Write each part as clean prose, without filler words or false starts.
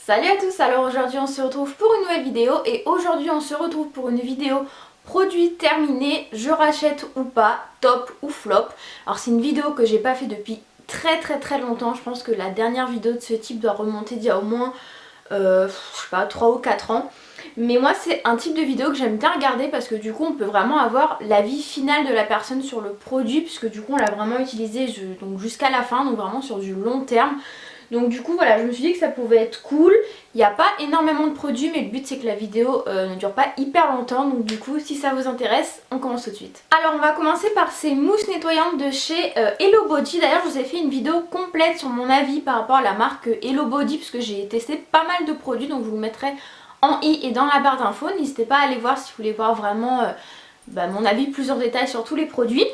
Salut à tous, alors aujourd'hui on se retrouve pour une nouvelle vidéo et aujourd'hui on se retrouve pour une vidéo produit terminé, je rachète ou pas, top ou flop. Alors c'est une vidéo que j'ai pas fait depuis très longtemps, je pense que la dernière vidéo de ce type doit remonter d'il y a au moins je sais pas 3 ou 4 ans. Mais moi c'est un type de vidéo que j'aime bien regarder parce que du coup on peut vraiment avoir l'avis final de la personne sur le produit puisque du coup on l'a vraiment utilisé donc jusqu'à la fin, donc vraiment sur du long terme. Donc du coup voilà, je me suis dit que ça pouvait être cool. Il n'y a pas énormément de produits mais le but c'est que la vidéo ne dure pas hyper longtemps. Donc du coup si ça vous intéresse, on commence tout de suite. Alors on va commencer par ces mousses nettoyantes de chez Hello Body. D'ailleurs je vous ai fait une vidéo complète sur mon avis par rapport à la marque Hello Body puisque j'ai testé pas mal de produits, donc je vous mettrai en i et dans la barre d'infos. N'hésitez pas à aller voir si vous voulez voir vraiment mon avis plus en détail sur tous les produits.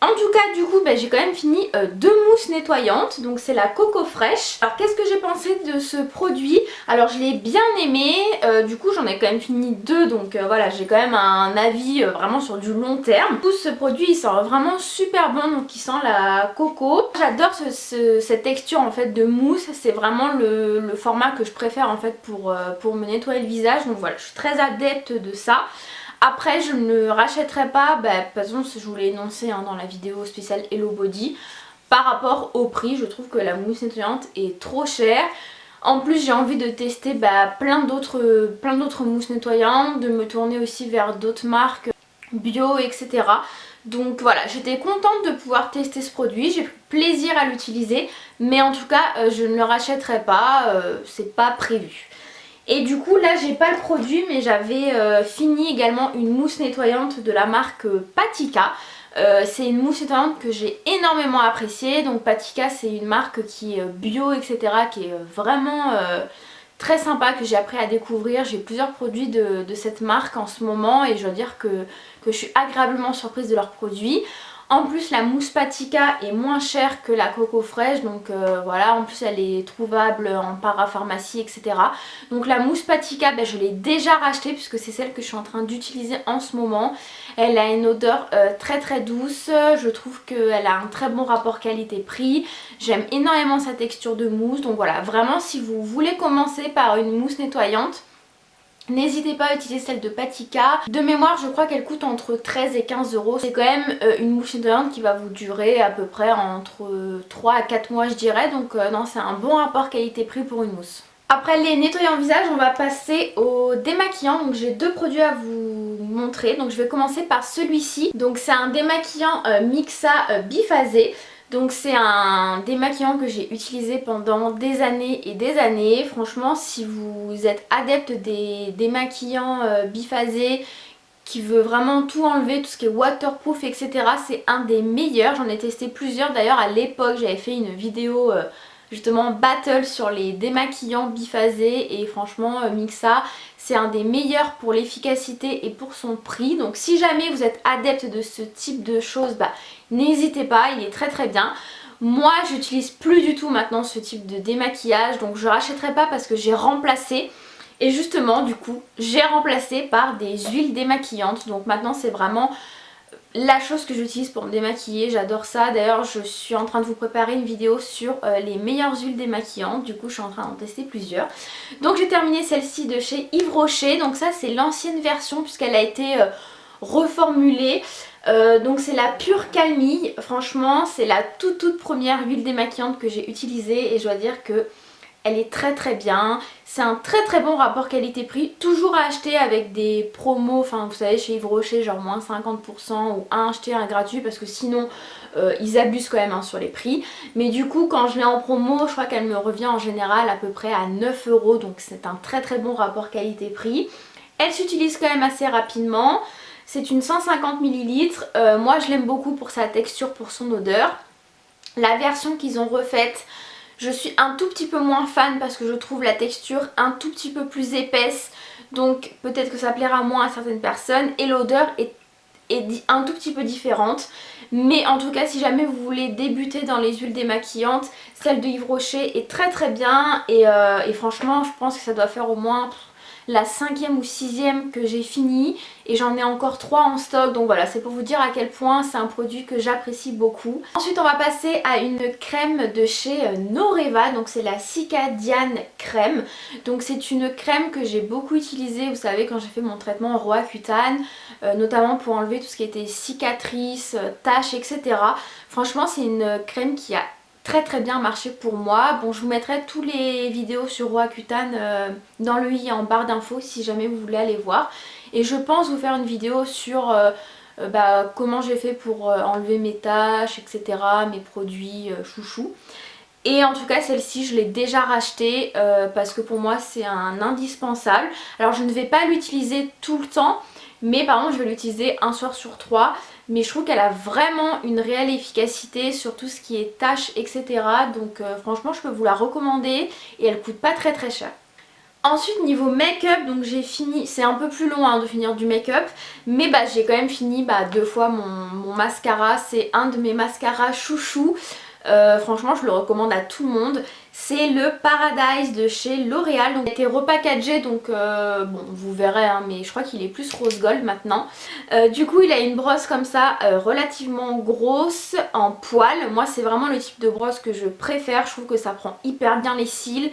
En tout cas du coup j'ai quand même fini deux mousses nettoyantes, donc c'est la Coco Fresh. Alors qu'est-ce que j'ai pensé de ce produit? Alors je l'ai bien aimé, du coup j'en ai quand même fini deux, donc voilà, j'ai quand même un avis vraiment sur du long terme. Du coup ce produit il sent vraiment super bon, donc il sent la coco. J'adore cette texture en fait de mousse, c'est vraiment le format que je préfère en fait pour me nettoyer le visage, donc voilà, je suis très adepte de ça. Après je ne rachèterai pas, de toute façon je vous l'ai énoncé dans la vidéo spéciale Hello Body, par rapport au prix, je trouve que la mousse nettoyante est trop chère. En plus j'ai envie de tester plein d'autres mousses nettoyantes, de me tourner aussi vers d'autres marques bio etc. Donc voilà, j'étais contente de pouvoir tester ce produit, j'ai pris plaisir à l'utiliser, mais en tout cas je ne le rachèterai pas, c'est pas prévu. Et du coup là j'ai pas le produit mais j'avais fini également une mousse nettoyante de la marque Patika. C'est une mousse nettoyante que j'ai énormément appréciée. Donc Patika c'est une marque qui est bio etc, qui est vraiment très sympa, que j'ai appris à découvrir. J'ai plusieurs produits de cette marque en ce moment et je dois dire que je suis agréablement surprise de leurs produits. En plus la mousse Patika est moins chère que la Coco Fresh, donc voilà, en plus elle est trouvable en parapharmacie etc. Donc la mousse Patika je l'ai déjà rachetée puisque c'est celle que je suis en train d'utiliser en ce moment. Elle a une odeur très douce, je trouve qu'elle a un très bon rapport qualité-prix. J'aime énormément sa texture de mousse, donc voilà, vraiment si vous voulez commencer par une mousse nettoyante, n'hésitez pas à utiliser celle de Patika. De mémoire je crois qu'elle coûte entre 13 et 15 euros. C'est quand même une mousse nettoyante qui va vous durer à peu près entre 3 à 4 mois je dirais. Donc non, c'est un bon rapport qualité-prix pour une mousse. Après les nettoyants visage, on va passer au démaquillant. Donc j'ai deux produits à vous montrer. Donc je vais commencer par celui-ci. Donc c'est un démaquillant Mixa biphasé. Donc c'est un démaquillant que j'ai utilisé pendant des années et des années. Franchement si vous êtes adepte des démaquillants biphasés qui veut vraiment tout enlever, tout ce qui est waterproof etc, c'est un des meilleurs. J'en ai testé plusieurs d'ailleurs à l'époque, j'avais fait une vidéo justement battle sur les démaquillants biphasés et franchement Mixa c'est un des meilleurs pour l'efficacité et pour son prix. Donc si jamais vous êtes adepte de ce type de choses, n'hésitez pas, il est très bien. Moi j'utilise plus du tout maintenant ce type de démaquillage, donc je rachèterai pas parce que j'ai remplacé. Et justement du coup j'ai remplacé par des huiles démaquillantes. Donc maintenant c'est vraiment la chose que j'utilise pour me démaquiller, j'adore ça. D'ailleurs je suis en train de vous préparer une vidéo sur les meilleures huiles démaquillantes. Du coup je suis en train d'en tester plusieurs. Donc j'ai terminé celle-ci de chez Yves Rocher. Donc ça c'est l'ancienne version puisqu'elle a été reformulée. Donc c'est la pure Calmille. Franchement c'est la toute première huile démaquillante que j'ai utilisée et je dois dire que elle est très bien, c'est un très bon rapport qualité-prix, toujours à acheter avec des promos, enfin vous savez chez Yves Rocher genre moins 50% ou un acheté un gratuit parce que sinon ils abusent quand même sur les prix. Mais du coup quand je l'ai en promo je crois qu'elle me revient en général à peu près à 9 euros, donc c'est un très bon rapport qualité-prix. Elle s'utilise quand même assez rapidement, c'est une 150 ml, moi je l'aime beaucoup pour sa texture, pour son odeur. La version qu'ils ont refaite, je suis un tout petit peu moins fan parce que je trouve la texture un tout petit peu plus épaisse. Donc peut-être que ça plaira moins à certaines personnes. Et l'odeur est un tout petit peu différente. Mais en tout cas si jamais vous voulez débuter dans les huiles démaquillantes, celle de Yves Rocher est très bien. Et franchement je pense que ça doit faire au moins la 5e ou 6e que j'ai fini et j'en ai encore 3 en stock, donc voilà, c'est pour vous dire à quel point c'est un produit que j'apprécie beaucoup. Ensuite on va passer à une crème de chez Noreva, donc c'est la Cicadiane crème. Donc c'est une crème que j'ai beaucoup utilisée, vous savez, quand j'ai fait mon traitement Roaccutane, notamment pour enlever tout ce qui était cicatrices, taches, etc. Franchement c'est une crème qui a très bien marché pour moi. Bon, je vous mettrai toutes les vidéos sur Roaccutane dans le i en barre d'infos si jamais vous voulez aller voir. Et je pense vous faire une vidéo sur comment j'ai fait pour enlever mes taches, etc. Mes produits chouchous. Et en tout cas celle-ci je l'ai déjà rachetée parce que pour moi c'est un indispensable. Alors je ne vais pas l'utiliser tout le temps, mais par contre je vais l'utiliser un soir sur 3. Mais je trouve qu'elle a vraiment une réelle efficacité sur tout ce qui est tâches, etc. Donc franchement je peux vous la recommander et elle coûte pas très cher. Ensuite niveau make-up, donc j'ai fini, c'est un peu plus long hein, de finir du make-up, mais j'ai quand même fini 2 fois mon mascara. C'est un de mes mascaras chouchou. Franchement je le recommande à tout le monde. C'est le Paradise de chez L'Oréal. Donc il a été repackagé, donc bon vous verrez hein, mais je crois qu'il est plus rose gold maintenant. Du coup il a une brosse comme ça relativement grosse en poil. Moi c'est vraiment le type de brosse que je préfère. Je trouve que ça prend hyper bien les cils.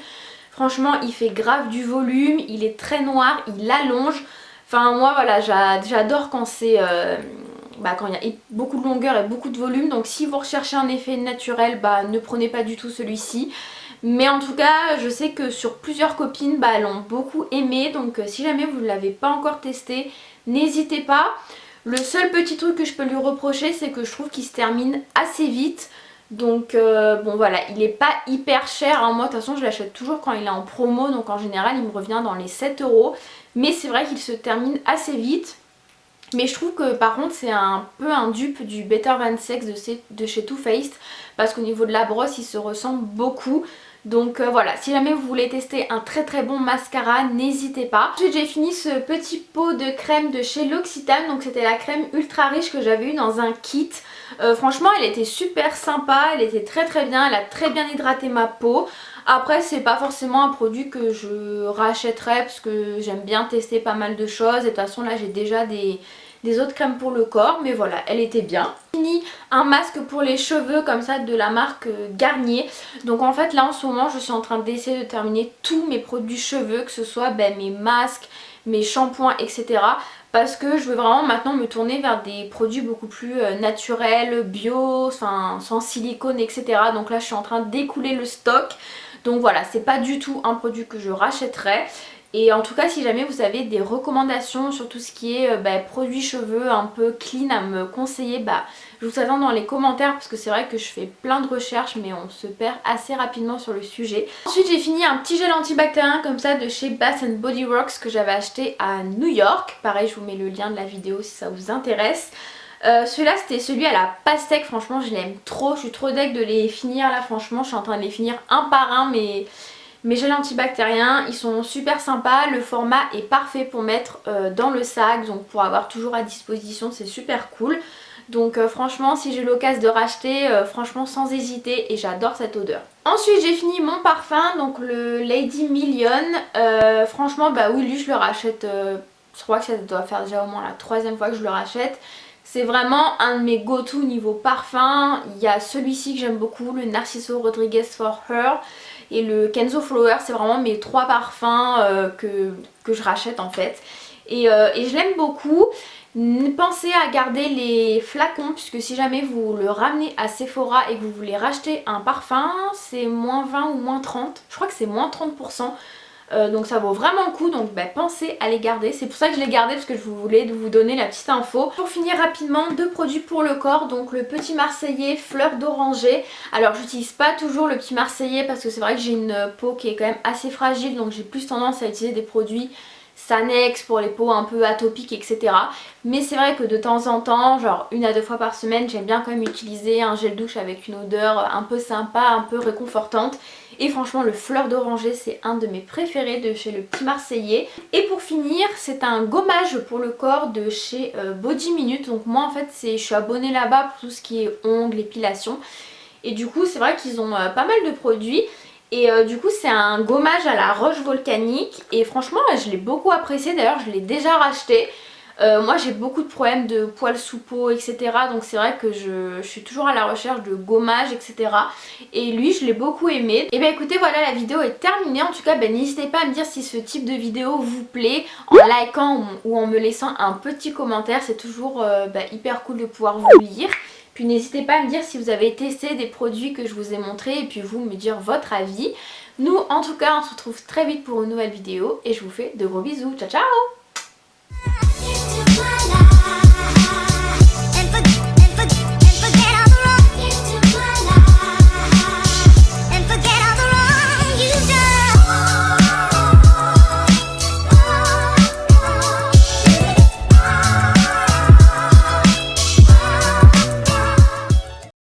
Franchement il fait grave du volume, il est très noir, il allonge. Enfin moi voilà j'adore quand c'est... quand il y a beaucoup de longueur et beaucoup de volume. Donc si vous recherchez un effet naturel, ne prenez pas du tout celui-ci. Mais en tout cas je sais que sur plusieurs copines elles l'ont beaucoup aimé. Donc si jamais vous ne l'avez pas encore testé, n'hésitez pas. Le seul petit truc que je peux lui reprocher, c'est que je trouve qu'il se termine assez vite. Donc bon voilà, il est pas hyper cher hein. Moi de toute façon je l'achète toujours quand il est en promo, donc en général il me revient dans les 7 €. Mais c'est vrai qu'il se termine assez vite. Mais je trouve que par contre c'est un peu un dupe du Better Than Sex de chez Too Faced, parce qu'au niveau de la brosse il se ressemble beaucoup. Donc voilà, si jamais vous voulez tester un très bon mascara, n'hésitez pas. Ensuite j'ai fini ce petit pot de crème de chez L'Occitane. Donc c'était la crème ultra riche que j'avais eu dans un kit. Franchement elle était super sympa, elle était très bien, elle a très bien hydraté ma peau. Après c'est pas forcément un produit que je rachèterais parce que j'aime bien tester pas mal de choses. Et de toute façon là j'ai déjà des autres crèmes pour le corps, mais voilà, elle était bien. J'ai fini un masque pour les cheveux comme ça de la marque Garnier. Donc en fait là en ce moment je suis en train d'essayer de terminer tous mes produits cheveux, que ce soit mes masques, mes shampoings, etc. Parce que je veux vraiment maintenant me tourner vers des produits beaucoup plus naturels, bio, sans silicone, etc. Donc là je suis en train d'écouler le stock. Donc voilà, c'est pas du tout un produit que je rachèterais. Et en tout cas si jamais vous avez des recommandations sur tout ce qui est produits cheveux un peu clean à me conseiller, je vous attends dans les commentaires, parce que c'est vrai que je fais plein de recherches mais on se perd assez rapidement sur le sujet. Ensuite j'ai fini un petit gel antibactérien comme ça de chez Bath Body Works que j'avais acheté à New York. Pareil je vous mets le lien de la vidéo si ça vous intéresse. Celui-là c'était celui à la pastèque, franchement je l'aime trop, je suis trop deg de les finir là, franchement je suis en train de les finir un par un mes gels antibactériens. Ils sont super sympas, le format est parfait pour mettre dans le sac, donc pour avoir toujours à disposition, c'est super cool. Donc franchement si j'ai l'occasion de racheter, franchement sans hésiter, et j'adore cette odeur. Ensuite j'ai fini mon parfum, donc le Lady Million. Franchement oui lui je le rachète, je crois que ça doit faire déjà au moins la 3e fois que je le rachète. C'est vraiment un de mes go-to niveau parfum. Il y a celui-ci que j'aime beaucoup, le Narciso Rodriguez for Her et le Kenzo Flower. C'est vraiment mes 3 parfums que je rachète en fait. Et je l'aime beaucoup. Pensez à garder les flacons, puisque si jamais vous le ramenez à Sephora et que vous voulez racheter un parfum, c'est moins 20 ou moins 30. Je crois que c'est moins 30%. Donc ça vaut vraiment le coup, donc pensez à les garder. C'est pour ça que je les gardais, parce que je voulais vous donner la petite info. Pour finir rapidement, 2 produits pour le corps, donc le petit marseillais fleur d'oranger. Alors j'utilise pas toujours le petit marseillais parce que c'est vrai que j'ai une peau qui est quand même assez fragile, donc j'ai plus tendance à utiliser des produits Sanex pour les peaux un peu atopiques, etc. Mais c'est vrai que de temps en temps, genre 1 à 2 fois par semaine, j'aime bien quand même utiliser un gel douche avec une odeur un peu sympa, un peu réconfortante. Et franchement le fleur d'oranger c'est un de mes préférés de chez le petit marseillais. Et pour finir c'est un gommage pour le corps de chez Body Minute. Donc moi en fait je suis abonnée là-bas pour tout ce qui est ongles, épilation. Et du coup c'est vrai qu'ils ont pas mal de produits. Et du coup c'est un gommage à la roche volcanique et franchement je l'ai beaucoup apprécié, d'ailleurs je l'ai déjà racheté. Moi j'ai beaucoup de problèmes de poils sous peau etc, donc c'est vrai que je suis toujours à la recherche de gommage etc, et lui je l'ai beaucoup aimé. Et bien écoutez, voilà, la vidéo est terminée. En tout cas n'hésitez pas à me dire si ce type de vidéo vous plaît en likant ou en me laissant un petit commentaire, c'est toujours hyper cool de pouvoir vous lire. Puis n'hésitez pas à me dire si vous avez testé des produits que je vous ai montrés et puis vous me dire votre avis. Nous en tout cas on se retrouve très vite pour une nouvelle vidéo et je vous fais de gros bisous, ciao ciao.